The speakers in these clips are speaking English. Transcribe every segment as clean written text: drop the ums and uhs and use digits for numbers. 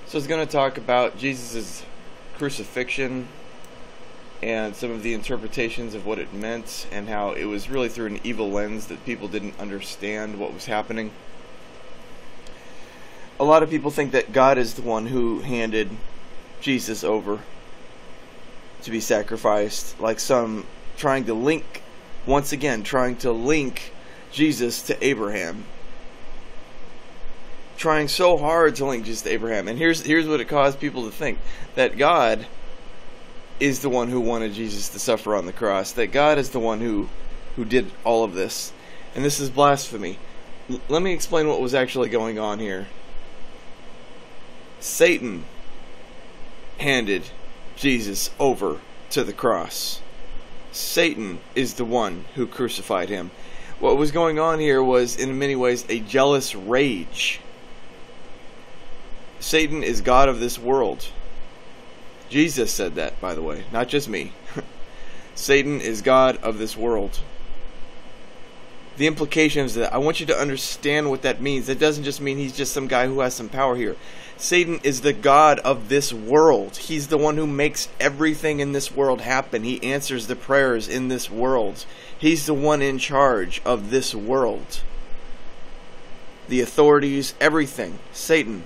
So it's going to talk about Jesus' crucifixion and some of the interpretations of what it meant and how it was really through an evil lens that people didn't understand what was happening. A lot of people think that God is the one who handed Jesus over to be sacrificed, like some trying to link Jesus to Abraham. Trying so hard to link Jesus to Abraham. And here's what it caused people to think. That God is the one who wanted Jesus to suffer on the cross. That God is the one who did all of this. And this is blasphemy. Let me explain what was actually going on here. Satan handed Jesus over to the cross. Satan is the one who crucified him. What was going on here was, in many ways, a jealous rage. Satan is God of this world. Jesus said that, by the way, not just me. Satan is God of this world. The implications of that, I want you to understand what that means. That doesn't just mean he's just some guy who has some power here. Satan is the God of this world. He's the one who makes everything in this world happen. He answers the prayers in this world. He's the one in charge of this world. The authorities, everything. Satan.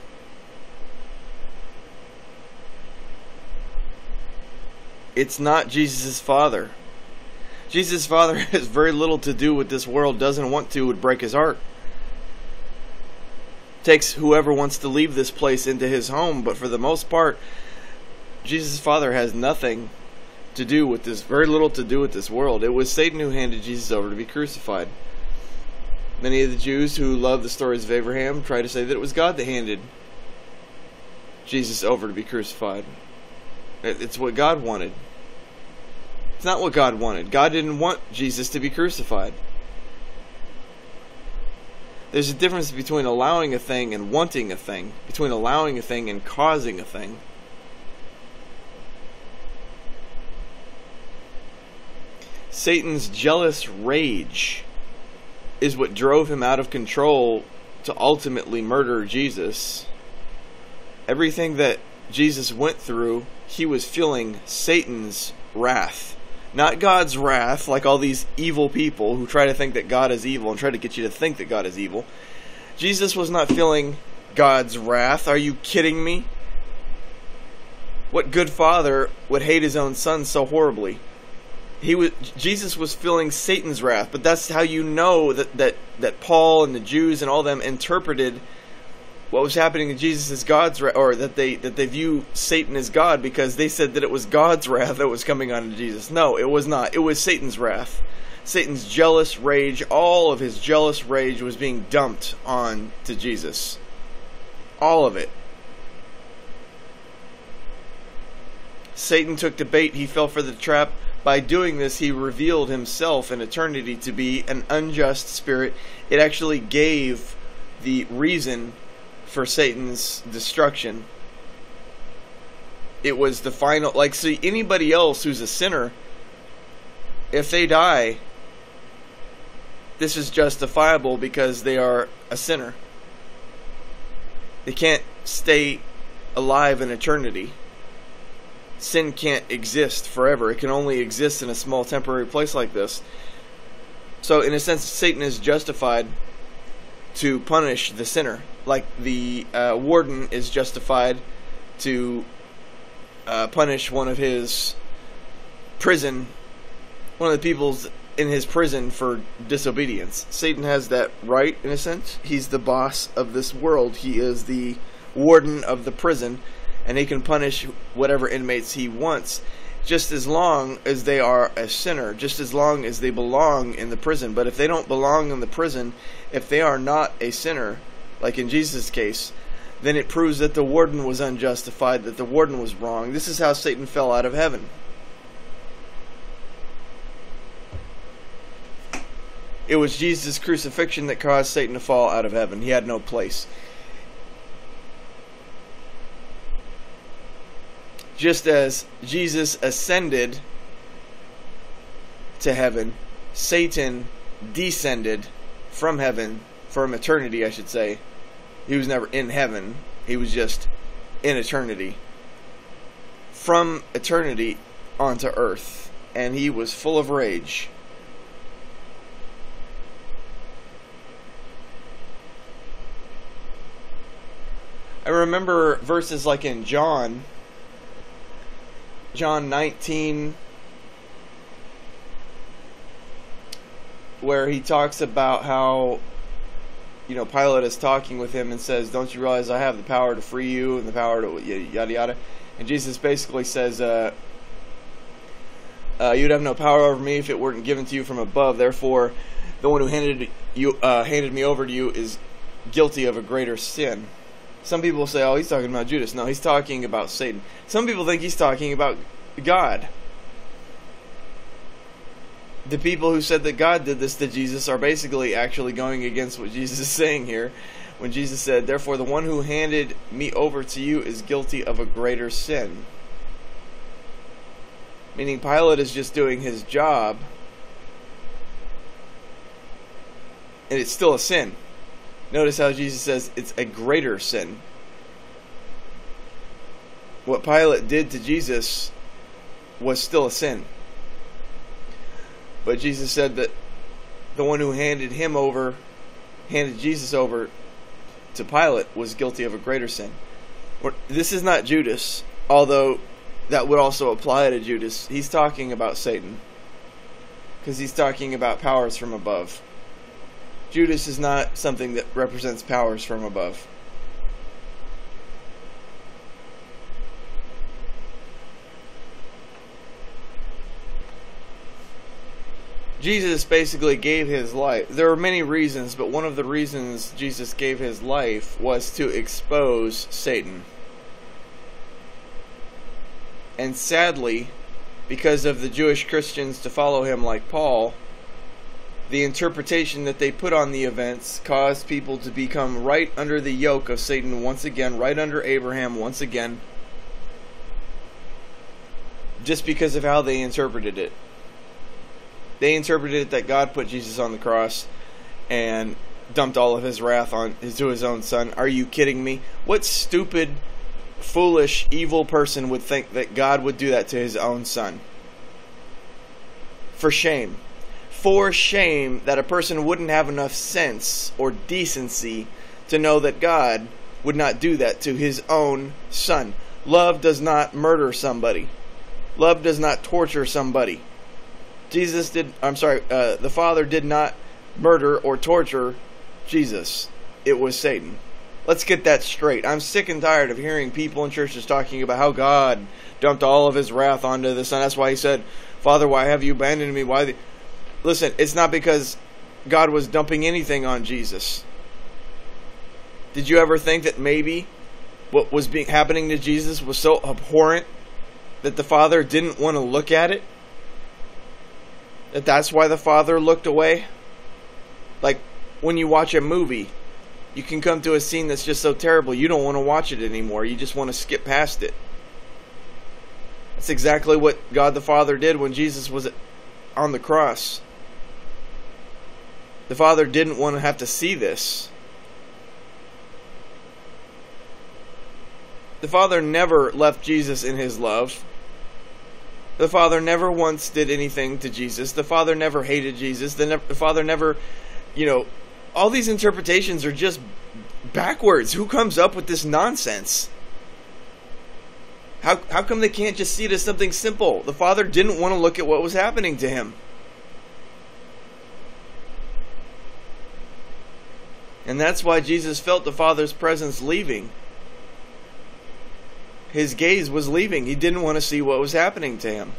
It's not Jesus' Father. Jesus' Father has very little to do with this world, doesn't want to, would break his heart. Takes whoever wants to leave this place into his home, but for the most part, Jesus' Father has nothing to do with this, very little to do with this world. It was Satan who handed Jesus over to be crucified. Many of the Jews who love the stories of Abraham try to say that it was God that handed Jesus over to be crucified. It's what God wanted. It's not what God wanted. God didn't want Jesus to be crucified. There's a difference between allowing a thing and wanting a thing, between allowing a thing and causing a thing. Satan's jealous rage is what drove him out of control to ultimately murder Jesus. Everything that Jesus went through, he was feeling Satan's wrath. Not God's wrath, like all these evil people who try to think that God is evil and try to get you to think that God is evil. Jesus was not feeling God's wrath. Are you kidding me? What good father would hate his own son so horribly? Jesus was feeling Satan's wrath, but that's how you know that Paul and the Jews and all them interpreted what was happening to Jesus as God's wrath, or that they view Satan as God, because they said that it was God's wrath that was coming on to Jesus. No, it was not. It was Satan's wrath. Satan's jealous rage, all of his jealous rage was being dumped on to Jesus. All of it. Satan took the bait, he fell for the trap. By doing this, he revealed himself in eternity to be an unjust spirit. It actually gave the reason for Satan's destruction. It was the final, see, anybody else who's a sinner, if they die, this is justifiable because they are a sinner. They can't stay alive in eternity. Sin can't exist forever. It can only exist in a small temporary place like this. So in a sense, Satan is justified to punish the sinner. Like the warden is justified to punish one of the people in his prison for disobedience. Satan has that right, in a sense. He's the boss of this world. He is the warden of the prison, and he can punish whatever inmates he wants, just as long as they are a sinner, just as long as they belong in the prison. But if they don't belong in the prison, if they are not a sinner, like in Jesus' case, then it proves that the warden was unjustified, that the warden was wrong. This is how Satan fell out of heaven. It was Jesus' crucifixion that caused Satan to fall out of heaven. He had no place. Just as Jesus ascended to heaven, Satan descended from heaven, from eternity, I should say. He was never in heaven. He was just in eternity. From eternity onto earth. And he was full of rage. I remember verses like in John 19, where he talks about how, Pilate is talking with him and says, don't you realize I have the power to free you and the power to yada yada. And Jesus basically says, you'd have no power over me if it weren't given to you from above. Therefore, the one who handed me over to you is guilty of a greater sin. Some people say, oh, he's talking about Judas. No, he's talking about Satan. Some people think he's talking about God. The people who said that God did this to Jesus are basically actually going against what Jesus is saying here. When Jesus said, therefore, the one who handed me over to you is guilty of a greater sin. Meaning Pilate is just doing his job. And it's still a sin. Notice how Jesus says it's a greater sin. What Pilate did to Jesus was still a sin. But Jesus said that the one who handed Jesus over to Pilate was guilty of a greater sin. This is not Judas, although that would also apply to Judas. He's talking about Satan. Because he's talking about powers from above. Judas is not something that represents powers from above. Jesus basically gave his life. There are many reasons, but one of the reasons Jesus gave his life was to expose Satan. And sadly, because of the Jewish Christians to follow him like Paul, the interpretation that they put on the events caused people to become right under the yoke of Satan once again, right under Abraham once again, just because of how they interpreted it. They interpreted it that God put Jesus on the cross and dumped all of his wrath to his own son. Are you kidding me? What stupid, foolish, evil person would think that God would do that to his own son? For shame. For shame that a person wouldn't have enough sense or decency to know that God would not do that to his own son. Love does not murder somebody. Love does not torture somebody. The Father did not murder or torture Jesus. It was Satan. Let's get that straight. I'm sick and tired of hearing people in churches talking about how God dumped all of his wrath onto the Son. That's why he said, Father, why have you abandoned me? Listen, it's not because God was dumping anything on Jesus. Did you ever think that maybe what was happening to Jesus was so abhorrent that the Father didn't want to look at it? That's why the Father looked away? Like when you watch a movie, you can come to a scene that's just so terrible you don't want to watch it anymore. You just want to skip past it. That's exactly what God the Father did when Jesus was on the cross. The Father didn't want to have to see this. The Father never left Jesus in his love. The Father never once did anything to Jesus. The Father never hated Jesus. The Father never, all these interpretations are just backwards. Who comes up with this nonsense? How come they can't just see it as something simple? The Father didn't want to look at what was happening to him. And that's why Jesus felt the Father's presence leaving. His gaze was leaving. He didn't want to see what was happening to him.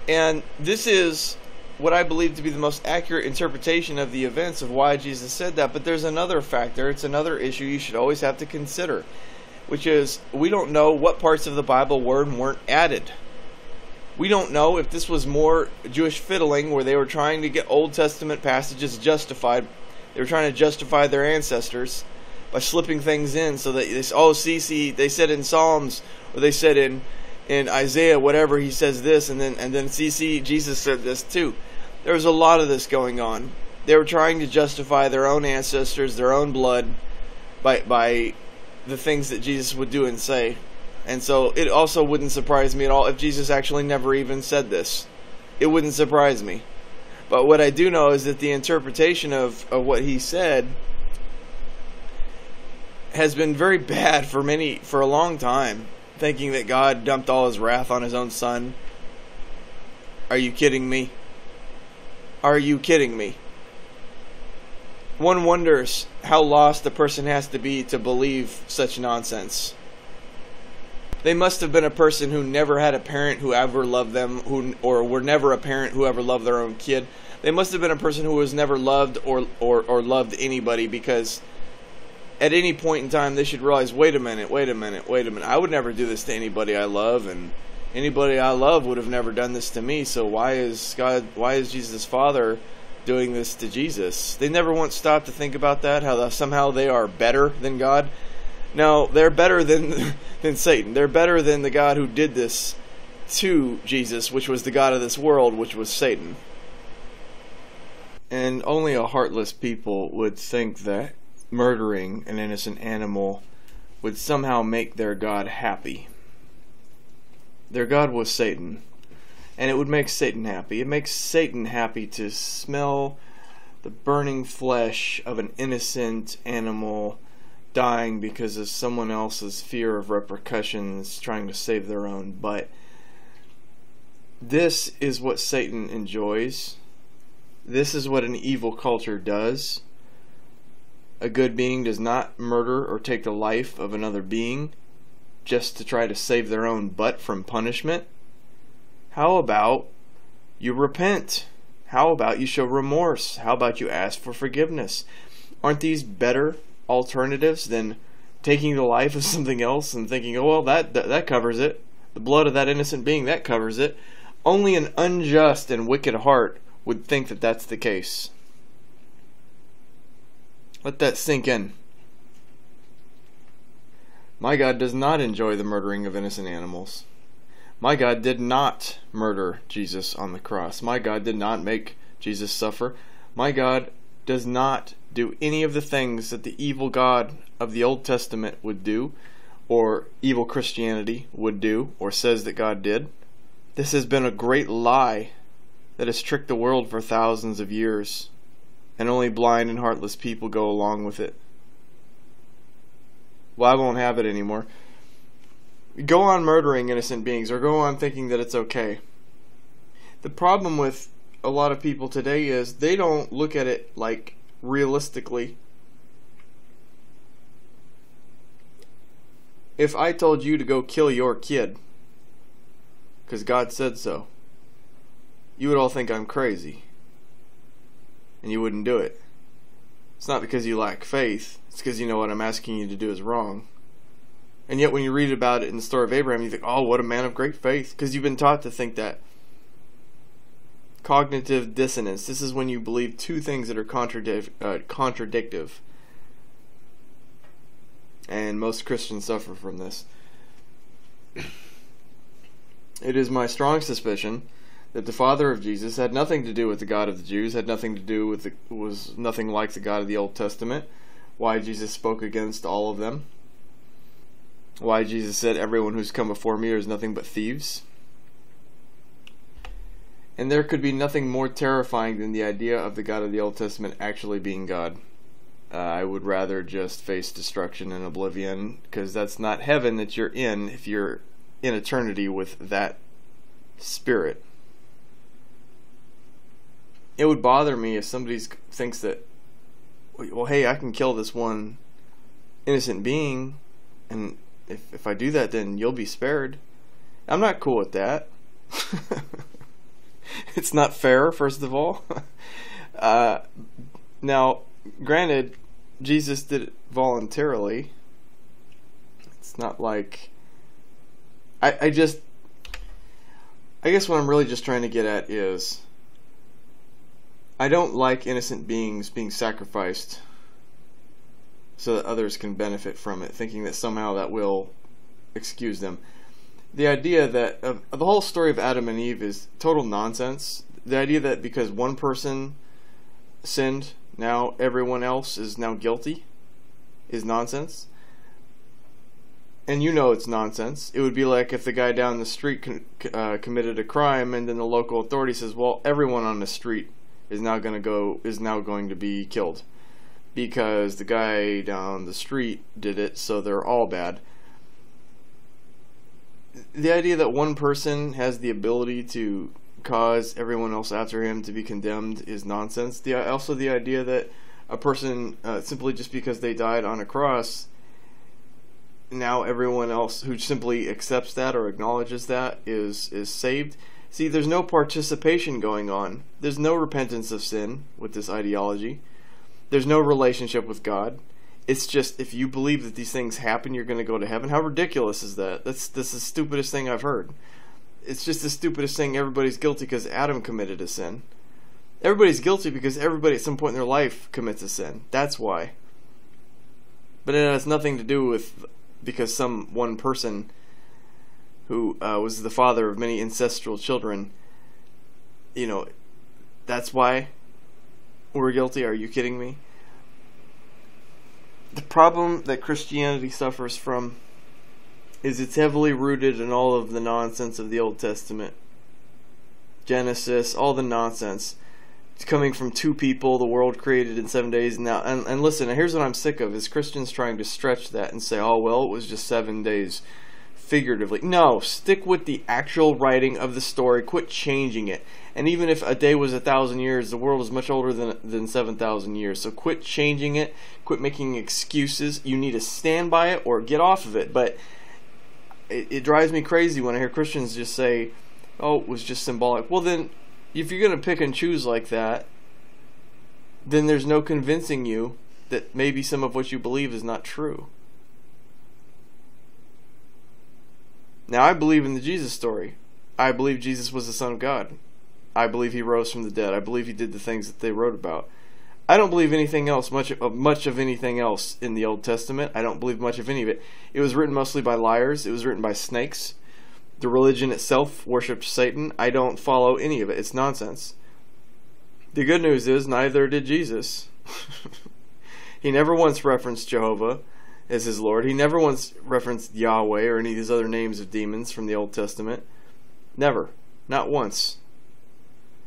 And this is what I believe to be the most accurate interpretation of the events of why Jesus said that. But there's another factor. It's another issue you should always have to consider, which is we don't know what parts of the Bible were and weren't added. We don't know if this was more Jewish fiddling where they were trying to get Old Testament passages justified. They were trying to justify their ancestors by slipping things in so that they said in Psalms, or they said in in Isaiah, whatever, he says this, and then see, Jesus said this too. There was a lot of this going on. They were trying to justify their own ancestors, their own blood, by the things that Jesus would do and say. And so it also wouldn't surprise me at all if Jesus actually never even said this. It wouldn't surprise me. But what I do know is that the interpretation of what he said has been very bad for a long time, thinking that God dumped all his wrath on his own son. Are you kidding me? Are you kidding me? One wonders how lost a person has to be to believe such nonsense. They must have been a person who never had a parent who ever loved them, or were never a parent who ever loved their own kid. They must have been a person who was never loved or loved anybody, because at any point in time they should realize, wait a minute. I would never do this to anybody I love, and anybody I love would have never done this to me. So why is Jesus' Father doing this to Jesus? They never once stopped to think about that, how somehow they are better than God. No, they're better than Satan. They're better than the God who did this to Jesus, which was the God of this world, which was Satan. And only a heartless people would think that murdering an innocent animal would somehow make their God happy. Their God was Satan, and it would make Satan happy. It makes Satan happy to smell the burning flesh of an innocent animal dying because of someone else's fear of repercussions, trying to save their own butt. This is what Satan enjoys. This is what an evil culture does. A good being does not murder or take the life of another being just to try to save their own butt from punishment. How about you repent? How about you show remorse? How about you ask for forgiveness? Aren't these better alternatives than taking the life of something else and thinking, oh well, that covers it, the blood of that innocent being, that covers it? Only an unjust and wicked heart would think that that's the case. Let that sink in. My God does not enjoy the murdering of innocent animals. My God did not murder Jesus on the cross. My God did not make Jesus suffer. My God does not do any of the things that the evil God of the Old Testament would do, or evil Christianity would do, or says that God did. This has been a great lie that has tricked the world for thousands of years, and only blind and heartless people go along with it. Well, I won't have it anymore. Go on murdering innocent beings, or go on thinking that it's okay. The problem with a lot of people today is they don't look at it like realistically. If I told you to go kill your kid because God said so, you would all think I'm crazy, and you wouldn't do it. It's not because you lack faith, it's because you know what I'm asking you to do is wrong. And yet when you read about it in the story of Abraham, you think, oh, what a man of great faith, because you've been taught to think that. Cognitive dissonance. This is when you believe two things that are contradictive. And most Christians suffer from this. It is my strong suspicion that the father of Jesus had nothing to do with the God of the Jews, had nothing to do with was nothing like the God of the Old Testament. Why Jesus spoke against all of them. Why Jesus said, everyone who's come before me is nothing but thieves. And there could be nothing more terrifying than the idea of the God of the Old Testament actually being God. I would rather just face destruction and oblivion, because that's not heaven that you're in if you're in eternity with that spirit. It would bother me if somebody thinks that, well, hey, I can kill this one innocent being, and if I do that, then you'll be spared. I'm not cool with that. It's not fair, first of all. Now, granted, Jesus did it voluntarily. It's not like... I guess what I'm really just trying to get at is, I don't like innocent beings being sacrificed so that others can benefit from it, thinking that somehow that will excuse them. The idea that the whole story of Adam and Eve is total nonsense. The idea that because one person sinned, now everyone else is now guilty is nonsense. And you know it's nonsense. It would be like if the guy down the street committed a crime, and then the local authority says, "Well, everyone on the street is now going to be killed because the guy down the street did it, so they're all bad." The idea that one person has the ability to cause everyone else after him to be condemned is nonsense. Also, the idea that a person simply just because they died on a cross, now everyone else who simply accepts that or acknowledges that is saved. See, there's no participation going on. There's no repentance of sin with this ideology. There's no relationship with God. It's just, if you believe that these things happen, you're going to go to heaven. How ridiculous is that? That's the stupidest thing I've heard. It's just the stupidest thing. Everybody's guilty because Adam committed a sin. Everybody's guilty because everybody at some point in their life commits a sin. That's why. But it has nothing to do with because some one person who was the father of many ancestral children, that's why we're guilty. Are you kidding me? The problem that Christianity suffers from is it's heavily rooted in all of the nonsense of the Old Testament. Genesis, all the nonsense. It's coming from two people, the world created in 7 days. Now, and listen, here's what I'm sick of, is Christians trying to stretch that and say, oh, well, it was just 7 days figuratively. No, stick with the actual writing of the story. Quit changing it. And even if a day was 1,000 years, the world is much older than 7,000 years. So quit changing it. Quit making excuses. You need to stand by it or get off of it. But it drives me crazy when I hear Christians just say, oh, it was just symbolic. Well, then, if you're going to pick and choose like that, then there's no convincing you that maybe some of what you believe is not true. Now, I believe in the Jesus story. I believe Jesus was the Son of God. I believe he rose from the dead. I believe he did the things that they wrote about. I don't believe anything else, much of anything else in the Old Testament. I don't believe much of any of it. It was written mostly by liars. It was written by snakes. The religion itself worshipped Satan. I don't follow any of it. It's nonsense. The good news is neither did Jesus. He never once referenced Jehovah as his Lord. He never once referenced Yahweh or any of these other names of demons from the Old Testament. Never. Not once.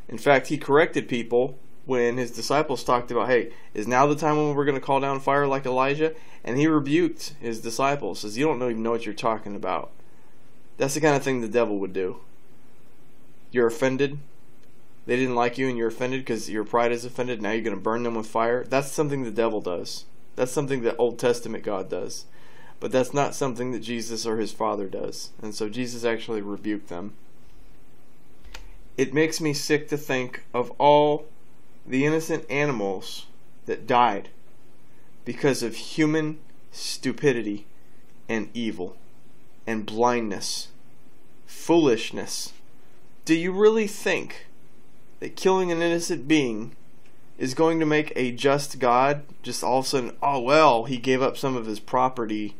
In fact, he corrected people when his disciples talked about, hey, is now the time when we're going to call down fire like Elijah? And he rebuked his disciples. Says, you don't even know what you're talking about. That's the kind of thing the devil would do. You're offended. They didn't like you and you're offended because your pride is offended. Now you're going to burn them with fire. That's something the devil does. That's something that Old Testament God does. But that's not something that Jesus or his Father does. And so Jesus actually rebuked them. It makes me sick to think of all the innocent animals that died because of human stupidity and evil and blindness, foolishness. Do you really think that killing an innocent being is going to make a just God just all of a sudden, oh well, he gave up some of his property,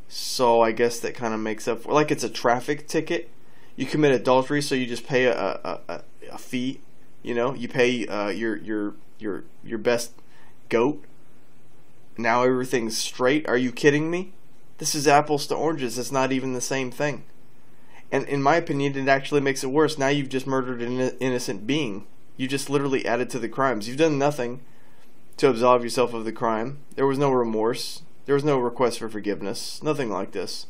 so I guess that kind of makes up for, like it's a traffic ticket. You commit adultery, so you just pay a fee. You pay your best goat. Now everything's straight. Are you kidding me? This is apples to oranges. It's not even the same thing. And in my opinion, it actually makes it worse. Now you've just murdered an innocent being. You just literally added to the crimes. You've done nothing to absolve yourself of the crime. There was no remorse. There was no request for forgiveness. Nothing like this.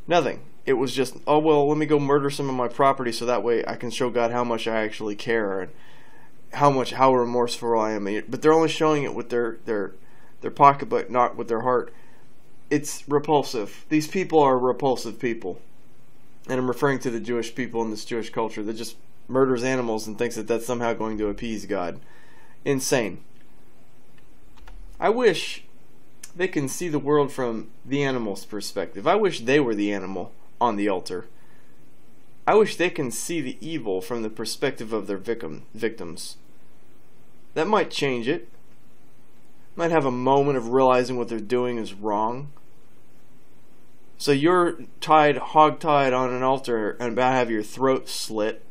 Nothing. It was just, oh well, let me go murder some of my property so that way I can show God how much I actually care and how remorseful I am. But they're only showing it with their pocketbook, not with their heart. It's repulsive. These people are repulsive people. And I'm referring to the Jewish people in this Jewish culture that just murders animals and thinks that that's somehow going to appease God. Insane. I wish they can see the world from the animal's perspective. I wish they were the animal on the altar. I wish they can see the evil from the perspective of their victims. That might change it. Might have a moment of realizing what they're doing is wrong. So you're tied, hog-tied on an altar and about to have your throat slit.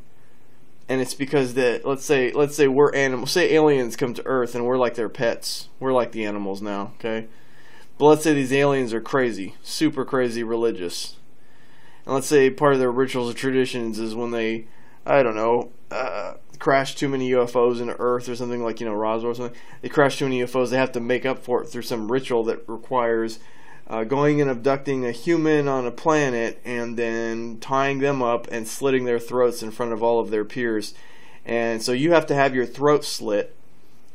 And it's because that, let's say we're animals. Say aliens come to Earth and we're like their pets. We're like the animals now, okay? But let's say these aliens are crazy, super crazy religious. And let's say part of their rituals or traditions is when they, I don't know, crash too many UFOs into Earth or something like, Roswell or something. They crash too many UFOs. They have to make up for it through some ritual that requires going and abducting a human on a planet and then tying them up and slitting their throats in front of all of their peers. And so you have to have your throat slit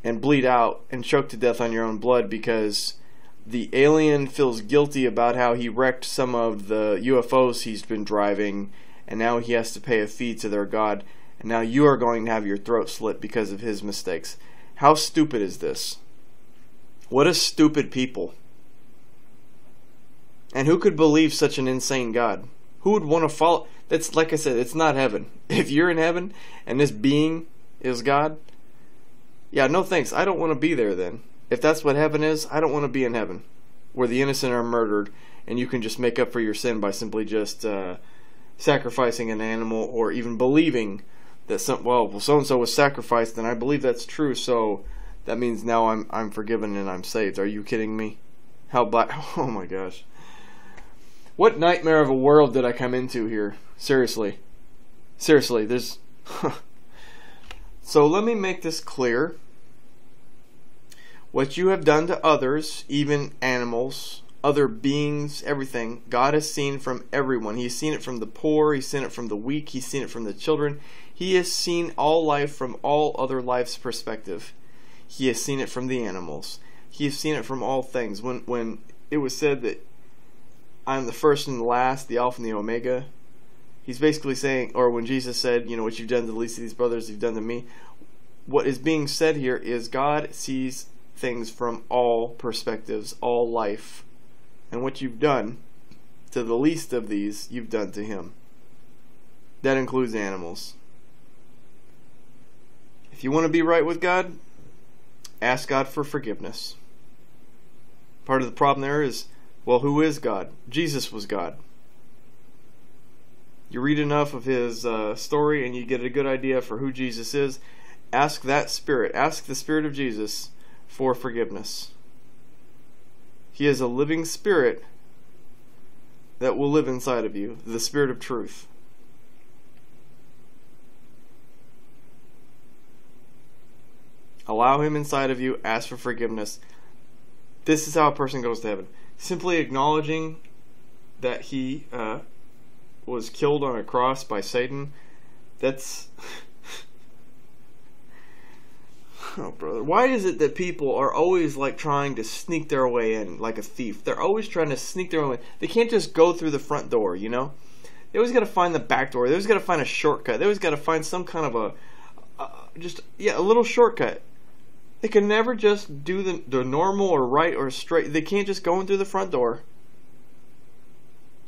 and bleed out and choke to death on your own blood because the alien feels guilty about how he wrecked some of the UFOs he's been driving, and now he has to pay a fee to their god, and now you are going to have your throat slit because of his mistakes. How stupid is this? What a stupid people. And who could believe such an insane God? Who would want to follow? That's, like I said, it's not heaven. If you're in heaven and this being is God, yeah, no thanks. I don't want to be there then. If that's what heaven is, I don't want to be in heaven, where the innocent are murdered and you can just make up for your sin by simply just sacrificing an animal, or even believing that so-and-so was sacrificed and I believe that's true, so that means now I'm forgiven and I'm saved. Are you kidding me? Oh my gosh. What nightmare of a world did I come into here? Seriously, there's... So let me make this clear. What you have done to others, even animals, other beings, everything, God has seen from everyone. He's seen it from the poor, He's seen it from the weak, He's seen it from the children. He has seen all life from all other life's perspective. He has seen it from the animals. He has seen it from all things. When it was said that I am the first and the last, the Alpha and the Omega, He's basically saying, or when Jesus said, what you've done to the least of these brothers, you've done to me. What is being said here is God sees things from all perspectives, all life. And what you've done to the least of these, you've done to Him. That includes animals. If you want to be right with God, ask God for forgiveness. Part of the problem there is, well, who is God? Jesus was God. You read enough of His story and you get a good idea for who Jesus is. Ask that Spirit, ask the Spirit of Jesus for forgiveness. He is a living Spirit that will live inside of you, the Spirit of truth. Allow Him inside of you, ask for forgiveness. This is how a person goes to heaven. Simply acknowledging that he was killed on a cross by Satan. That's... Oh, brother. Why is it that people are always like trying to sneak their way in like a thief? They're always trying to sneak their way in. They can't just go through the front door, They always got to find the back door. They always got to find a shortcut. They always got to find some kind of a little shortcut. They can never just do the normal or right or straight. They can't just go in through the front door.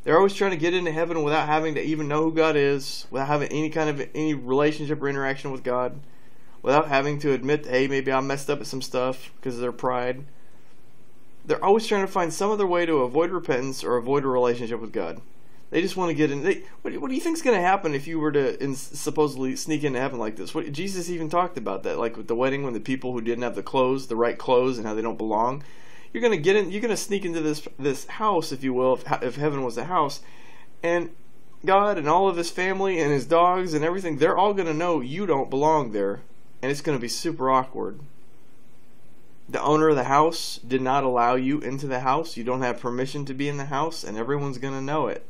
They're always trying to get into heaven without having to even know who God is, without having any relationship or interaction with God, without having to admit, hey, maybe I messed up at some stuff because of their pride. They're always trying to find some other way to avoid repentance or avoid a relationship with God. They just want to get in. What do you think is going to happen if you were to supposedly sneak into heaven like this? Jesus even talked about that, like with the wedding, when the people who didn't have the right clothes, and how they don't belong. You're going to get in. You're going to sneak into this house, if you will, if heaven was a house, and God and all of His family and His dogs and everything, they're all going to know you don't belong there, and it's going to be super awkward. The owner of the house did not allow you into the house. You don't have permission to be in the house, and everyone's going to know it.